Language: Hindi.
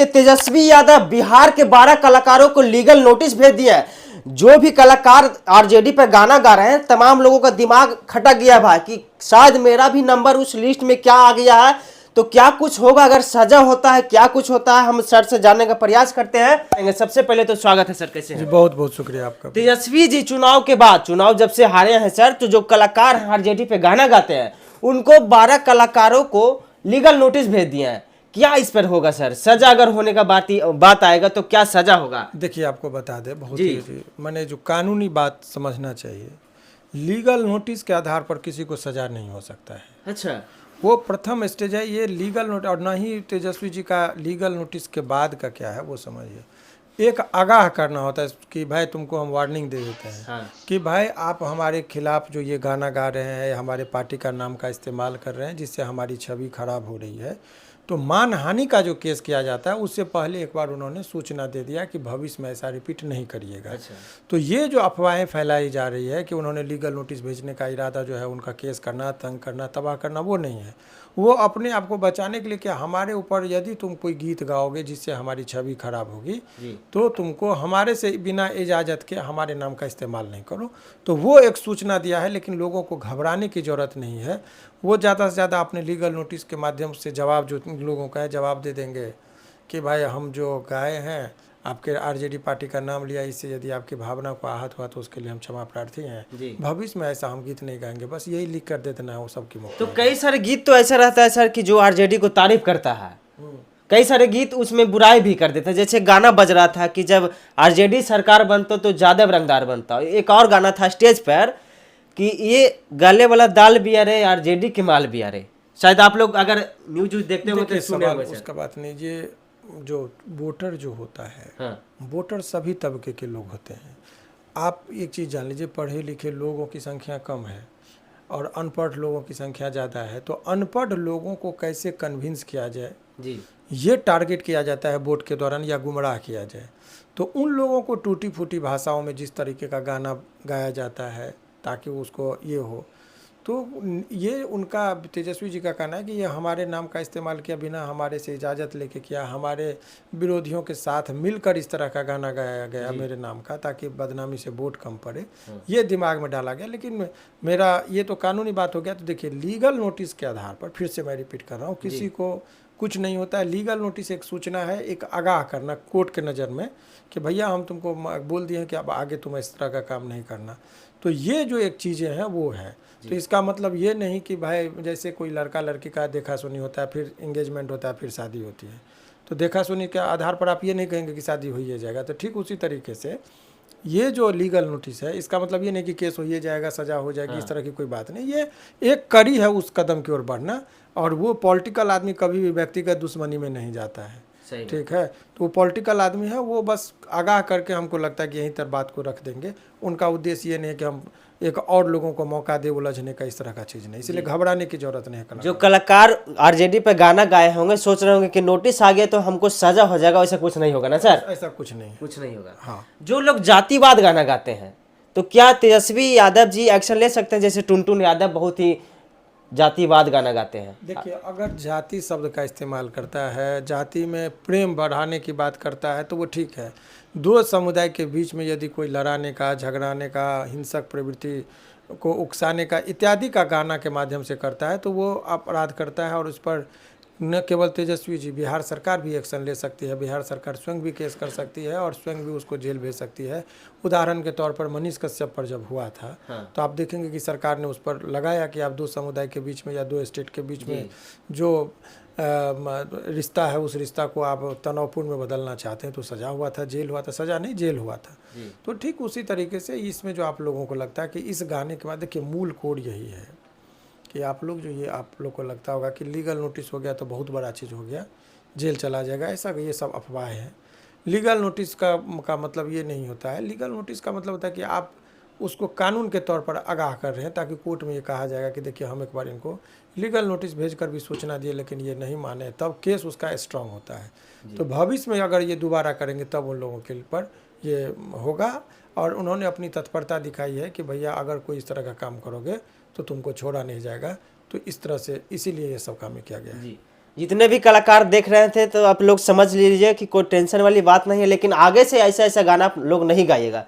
देखिए तेजस्वी यादव बिहार के 12 कलाकारों को लीगल नोटिस भेज दिया है। जो भी कलाकार आरजेडी पे गाना गा रहे हैं, तमाम लोगों का दिमाग खटक गया भाई कि शायद मेरा भी नंबर उस लिस्ट में क्या आ गया है, तो क्या कुछ होगा, अगर सजा होता है क्या कुछ होता है, हम सर से जानने का प्रयास करते हैं। सबसे पहले तो स्वागत है सर, कैसे हैं? जी बहुत बहुत शुक्रिया आपका। तेजस्वी जी चुनाव के बाद, चुनाव जब से हारे हैं सर, तो जो कलाकार आरजेडी पे गाना गाते हैं उनको 12 कलाकारों को लीगल नोटिस भेज दिया है। क्या इस पर होगा सर? सजा अगर होने का बात आएगा तो क्या सजा होगा? देखिए आपको बता दें, बहुत ही मैंने जो कानूनी बात समझना चाहिए, लीगल नोटिस के आधार पर किसी को सजा नहीं हो सकता है। अच्छा, वो प्रथम स्टेज है ये लीगल नोटिस, और ना ही तेजस्वी जी का लीगल नोटिस के बाद का क्या है वो समझिए। एक आगाह करना होता है कि भाई तुमको हम वार्निंग दे देते हैं। हाँ। कि भाई आप हमारे खिलाफ जो ये गाना गा रहे हैं, हमारे पार्टी का नाम का इस्तेमाल कर रहे हैं, जिससे हमारी छवि खराब हो रही है, तो मानहानि का जो केस किया जाता है उससे पहले एक बार उन्होंने सूचना दे दिया कि भविष्य में ऐसा रिपीट नहीं करिएगा। अच्छा। तो ये जो अफवाहें फैलाई जा रही है कि उन्होंने लीगल नोटिस भेजने का इरादा जो है उनका केस करना, तंग करना, तबाह करना, वो नहीं है। वो अपने आप को बचाने के लिए क्या, हमारे ऊपर यदि तुम कोई गीत गाओगे जिससे हमारी छवि खराब होगी तो तुमको हमारे से बिना इजाज़त के हमारे नाम का इस्तेमाल नहीं करो। तो वो एक सूचना दिया है, लेकिन लोगों को घबराने की ज़रूरत नहीं है। वो ज़्यादा से ज़्यादा अपने लीगल नोटिस के माध्यम से जवाब, जो लोगों का है, जवाब दे देंगे कि भाई हम जो गाए हैं, आपके आरजेडी पार्टी का नाम लिया, इससे यदि आपकी भावना को आहत हुआ तो उसके लिए हम क्षमा प्रार्थी हैं। भविष्य में ऐसा हम गीत नहीं गाएंगे, बस यही लिख कर दे देना है वो सबकी मुक्त। तो कई सारे गीत तो ऐसा रहता है सर कि जो आरजेडी को तारीफ करता है, कई सारे गीत उसमें बुराई भी कर देता है। जैसे गाना बज रहा था कि जब आरजेडी सरकार बनता तो यादव रंगदार बनता। एक और गाना था स्टेज पर कि ये गले वाला दाल भी अरे आरजेडी के माल भी अरे। शायद आप लोग अगर न्यूज देखते हो तो सुने होंगे सर। उसका बात नहीं, ये जो वोटर जो होता है, हाँ। वोटर सभी तबके के लोग होते हैं। आप एक चीज़ जान लीजिए, पढ़े लिखे लोगों की संख्या कम है और अनपढ़ लोगों की संख्या ज़्यादा है। तो अनपढ़ लोगों को कैसे कन्विंस किया जाए जी, ये टारगेट किया जाता है वोट के दौरान, या गुमराह किया जाए। तो उन लोगों को टूटी फूटी भाषाओं में जिस तरीके का गाना गाया जाता है ताकि उसको ये हो, तो ये उनका, तेजस्वी जी का कहना है कि ये हमारे नाम का इस्तेमाल किया, बिना हमारे से इजाज़त लेके किया, हमारे विरोधियों के साथ मिलकर इस तरह का गाना गाया गया मेरे नाम का, ताकि बदनामी से वोट कम पड़े। ये दिमाग में डाला गया। लेकिन मेरा ये तो कानूनी बात हो गया। तो देखिए, लीगल नोटिस के आधार पर, फिर से मैं रिपीट कर रहा हूँ, किसी को कुछ नहीं होता है। लीगल नोटिस एक सूचना है, एक आगाह करना कोर्ट के नज़र में कि भैया हम तुमको बोल दिए हैं कि अब आगे तुम इस तरह का काम नहीं करना। तो ये जो एक चीज़ें हैं वो है। तो इसका मतलब ये नहीं कि भाई जैसे कोई लड़का लड़की का देखा सुनी होता है, फिर इंगेजमेंट होता है, फिर शादी होती है, तो देखा सुनी के आधार पर आप ये नहीं कहेंगे कि शादी हो ही जाएगा। तो ठीक उसी तरीके से ये जो लीगल नोटिस है, इसका मतलब ये नहीं कि केस हो ही जाएगा, सजा हो जाएगी। इस तरह की कोई बात नहीं। ये एक कड़ी है उस कदम की ओर बढ़ना। और वो पॉलिटिकल आदमी कभी भी व्यक्तिगत दुश्मनी में नहीं जाता है, ठीक है। तो वो पॉलिटिकल आदमी है, वो बस आगाह करके हमको लगता है कि यहीं तक बात को रख देंगे। उनका उद्देश्य ये नहीं है कि हम एक और लोगों को मौका दे उलझने का, इस तरह का चीज़ नहीं। इसलिए घबराने की जरूरत नहीं है। जो कलाकार आरजेडी पे गाना गाए होंगे सोच रहे होंगे कि नोटिस आ गया तो हमको सजा हो जाएगा, वैसा कुछ नहीं होगा ना सर? ऐसा कुछ नहीं, कुछ नहीं होगा। हाँ। जो लोग जातिवाद गाना गाते हैं, तो क्या तेजस्वी यादव जी एक्शन ले सकते हैं? जैसे टुनटुन यादव बहुत ही जातिवाद गाना गाते हैं। देखिए, अगर जाति शब्द का इस्तेमाल करता है, जाति में प्रेम बढ़ाने की बात करता है, तो वो ठीक है। दो समुदाय के बीच में यदि कोई लड़ाने का, झगड़ाने का, हिंसक प्रवृत्ति को उकसाने का इत्यादि का गाना के माध्यम से करता है, तो वो अपराध करता है। और उस पर न केवल तेजस्वी जी, बिहार सरकार भी एक्शन ले सकती है। बिहार सरकार स्वयं भी केस कर सकती है और स्वयं भी उसको जेल भेज सकती है। उदाहरण के तौर पर मनीष कश्यप पर जब हुआ था, तो आप देखेंगे कि सरकार ने उस पर लगाया कि आप दो समुदाय के बीच में या दो स्टेट के बीच में जो रिश्ता है, उस रिश्ता को आप तनावपूर्ण में बदलना चाहते हैं, तो सजा हुआ था, जेल हुआ था। सजा नहीं, जेल हुआ था। तो ठीक उसी तरीके से इसमें जो आप लोगों को लगता है कि इस गाने के बाद, देखिए मूल कोड यही है कि आप लोग जो, ये आप लोग को लगता होगा कि लीगल नोटिस हो गया तो बहुत बड़ा चीज़ हो गया, जेल चला जाएगा, ऐसा ये सब अफवाह है। लीगल नोटिस का मतलब ये नहीं होता है। लीगल नोटिस का मतलब होता है कि आप उसको कानून के तौर पर आगाह कर रहे हैं, ताकि कोर्ट में ये कहा जाएगा कि देखिए हम एक बार इनको लीगल नोटिस भेजकर भी सूचना दिए, लेकिन ये नहीं माने, तब केस उसका स्ट्रांग होता है। तो भविष्य में अगर ये दोबारा करेंगे तब उन लोगों के पर ये होगा। और उन्होंने अपनी तत्परता दिखाई है कि भैया अगर कोई इस तरह का काम करोगे तो तुमको छोड़ा नहीं जाएगा। तो इस तरह से, इसीलिए ये सब काम किया गया है। जितने भी कलाकार देख रहे थे तो आप लोग समझ लीजिए कि कोई टेंशन वाली बात नहीं है, लेकिन आगे से ऐसा ऐसा गाना आप लोग नहीं गाइएगा